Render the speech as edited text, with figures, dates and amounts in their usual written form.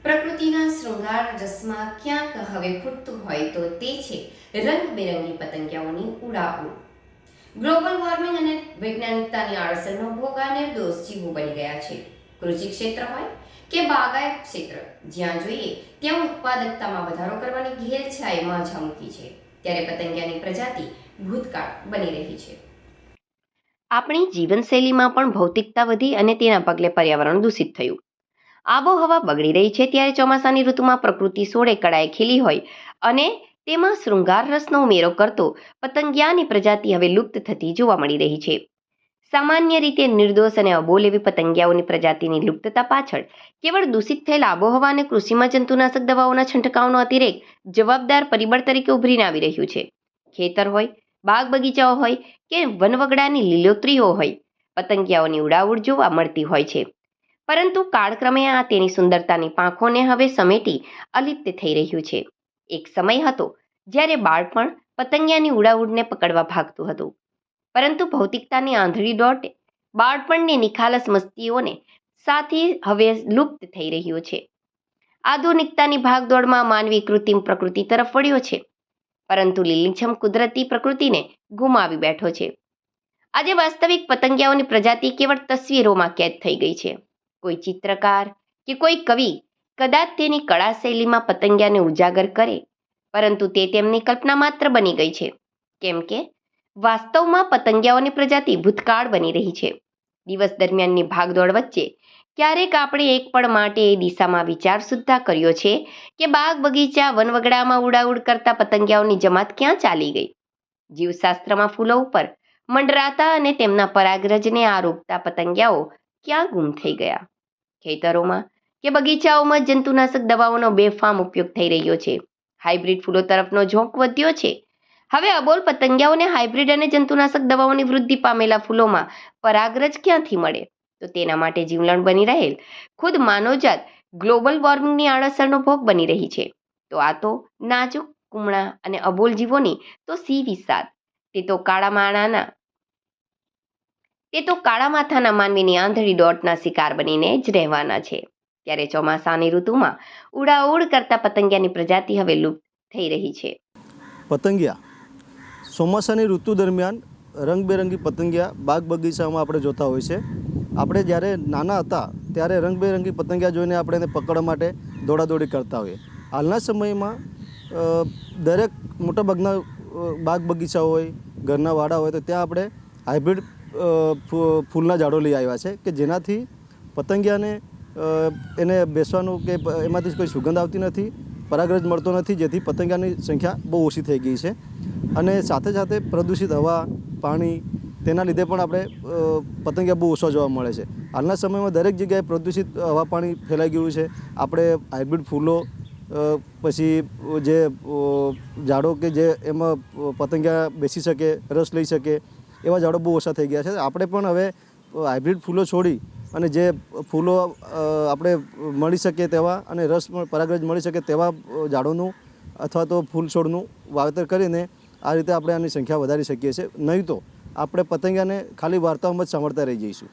પ્રકૃતિના શૃંગાર રસમાં ક્યાંક હવે ફૂટતું હોય તો તે છે રંગબેરંગી પતંગિયાઓની ઉડાઉડ. ગ્લોબલ વોર્મિંગ અને વૈજ્ઞાનિકતાની આડઅસરનો ભોગ આ નિર્દોષ જીવો બની ગયા છે. કૃષિ ક્ષેત્ર હોય કે બાગાયત ક્ષેત્ર, જ્યાં જોઈએ ત્યાં ઉત્પાદકતામાં વધારો કરવાની ઘેરછાયામાં ઝામુકી છે, ત્યારે પતંગિયાની પ્રજાતિ ભૂતકાળ બની રહી છે. આપણી જીવનશૈલીમાં પણ ભૌતિકતા વધી અને તેના પગલે પર્યાવરણ દૂષિત થયું. આબોહવા બગડી રહી છે ત્યારે ચોમાસાની ઋતુમાં પ્રકૃતિ સોળે કળાએ ખીલી હોય અને તેમાં શૃંગાર રસનો ઉમેરો કરતો પતંગિયાની પ્રજાતિ હવે લુપ્ત થતી જોવા મળી રહી છે. સામાન્ય રીતે નિર્દોષ અને અબોલ એવી પતંગિયાઓની પ્રજાતિની લુપ્તતા પાછળ કેવળ દૂષિત થયેલ આબોહવા અને કૃષિમાં જંતુનાશક દવાઓના છંટકાવનો અતિરેક જવાબદાર પરિબળ તરીકે ઉભરીને આવી રહ્યું છે. ખેતર હોય, બાગ બગીચાઓ હોય કે વનવગડાની લીલોતરીઓ હોય, પતંગિયાઓની ઉડાઉડ જોવા મળતી હોય છે. પરંતુ કાળક્રમે આ તેની સુંદરતાની પાંખોને હવે સમેટી અલિપ્ત થઈ રહ્યું છે. એક સમય હતો જ્યારે બાળપણ પતંગિયાની ઉડાઉડને પકડવા ભાગતું હતું, પરંતુ ભૌતિકતાની આંધળી દોટે બાળપણની નિખાલસ મસ્તીઓને સાથે હવે લુપ્ત થઈ રહ્યું છે. આધુનિકતાની ભાગદોડમાં માનવી કૃત્રિમ પ્રકૃતિ તરફ વળ્યો છે, પરંતુ લીલીછમ કુદરતી પ્રકૃતિને ગુમાવી બેઠો છે. આજે વાસ્તવિક પતંગિયાઓની પ્રજાતિ કેવળ તસવીરોમાં કેદ થઈ ગઈ છે. કોઈ ચિત્રકાર કે કોઈ કવિ કદાચ તેની કળા શૈલીમાં પતંગિયાને ઉજાગર કરે, પરંતુ તે તેમની કલ્પના માત્ર બની ગઈ છે, કેમ કે વાસ્તવમાં પતંગિયાઓની પ્રજાતિ ભૂતકાળ બની રહી છે. દિવસ દરમિયાનની ભાગદોડ વચ્ચે ક્યારેક આપણે એક પળ માટે એ દિશામાં વિચાર સુદ્ધા કર્યો છે કે બાગ બગીચા વનવગડામાં ઉડાઉડ કરતા પતંગિયાઓની જમાત ક્યાં ચાલી ગઈ? જીવશાસ્ત્રમાં ફૂલો ઉપર મંડરાતા અને તેમના પરાગરજને આરોગતા પતંગિયાઓ ક્યાં ગુમ થઈ ગયા? ખેતરોમાં કે બગીચાઓમાં જંતુનાશક દવાઓનો બેફામ ઉપયોગ થઈ રહ્યો છે. હાઇબ્રિડ ફૂલો તરફનો ઝોંક વધ્યો છે. હવે અબોલ પતંગિયાઓને હાઇબ્રિડ અને જંતુનાશક દવાઓની વૃદ્ધિ પામેલા ફૂલોમાં પરાગરજ ક્યાંથી મળે? તો તેના માટે જીવલેણ બની રહેલ ખુદ માનવજાત ગ્લોબલ વોર્મિંગની આડઅસરનો ભોગ બની રહી છે. તો આ તો નાજુક, કુમળા અને અબોલ જીવોની તો સી વિષાદ. તે તો કાળા માથાના માનવીની આંધળી દોટના શિકાર બનીને જ રહેવાના છે. ત્યારે ચોમાસાની ઋતુમાં ઉડાઉડ કરતા પતંગિયાની પ્રજાતિ હવે લુપ્ત થઈ રહી છે. પતંગિયા ચોમાસાની ઋતુ દરમિયાન રંગબેરંગી પતંગિયા બાગ બગીચામાં આપણે જોતા હોય છે. આપણે જ્યારે નાના હતા ત્યારે રંગબેરંગી પતંગિયા જોઈને આપણે એને પકડવા માટે દોડાદોડી કરતા હોઈએ. હાલના સમયમાં દરેક મોટાભાગના બાગ બગીચા હોય, ઘરના વાડા હોય, તો ત્યાં આપણે હાઇબ્રિડ ફૂલના ઝાડો લઈ આવ્યા છે કે જેનાથી પતંગિયાને એને બેસવાનું કે એમાંથી કોઈ સુગંધ આવતી નથી, પરાગરજ મળતો નથી, જેથી પતંગિયાની સંખ્યા બહુ ઓછી થઈ ગઈ છે. અને સાથે સાથે પ્રદૂષિત હવા, પાણી, તેના લીધે પણ આપણે પતંગિયા બહુ ઓછા જોવા મળે છે. હાલના સમયમાં દરેક જગ્યાએ પ્રદૂષિત હવા, પાણી ફેલાઈ ગયું છે. આપણે હાઇબ્રિડ ફૂલો, પછી જે ઝાડો કે જે એમાં પતંગિયા બેસી શકે, રસ લઈ શકે, એવા ઝાડો બહુ ઓછા થઈ ગયા છે. આપણે પણ હવે હાઇબ્રિડ ફૂલો છોડી અને જે ફૂલો આપણે મળી શકે તેવા અને રસ પરાગરજ મળી શકે તેવા ઝાડોનું અથવા તો ફૂલ છોડનું વાવેતર કરીને આ રીતે આપણે આની સંખ્યા વધારી શકીએ છીએ. નહીં તો આપણે પતંગિયાને ખાલી વાર્તાઓમાં જ સાંભળતા રહી જઈશું.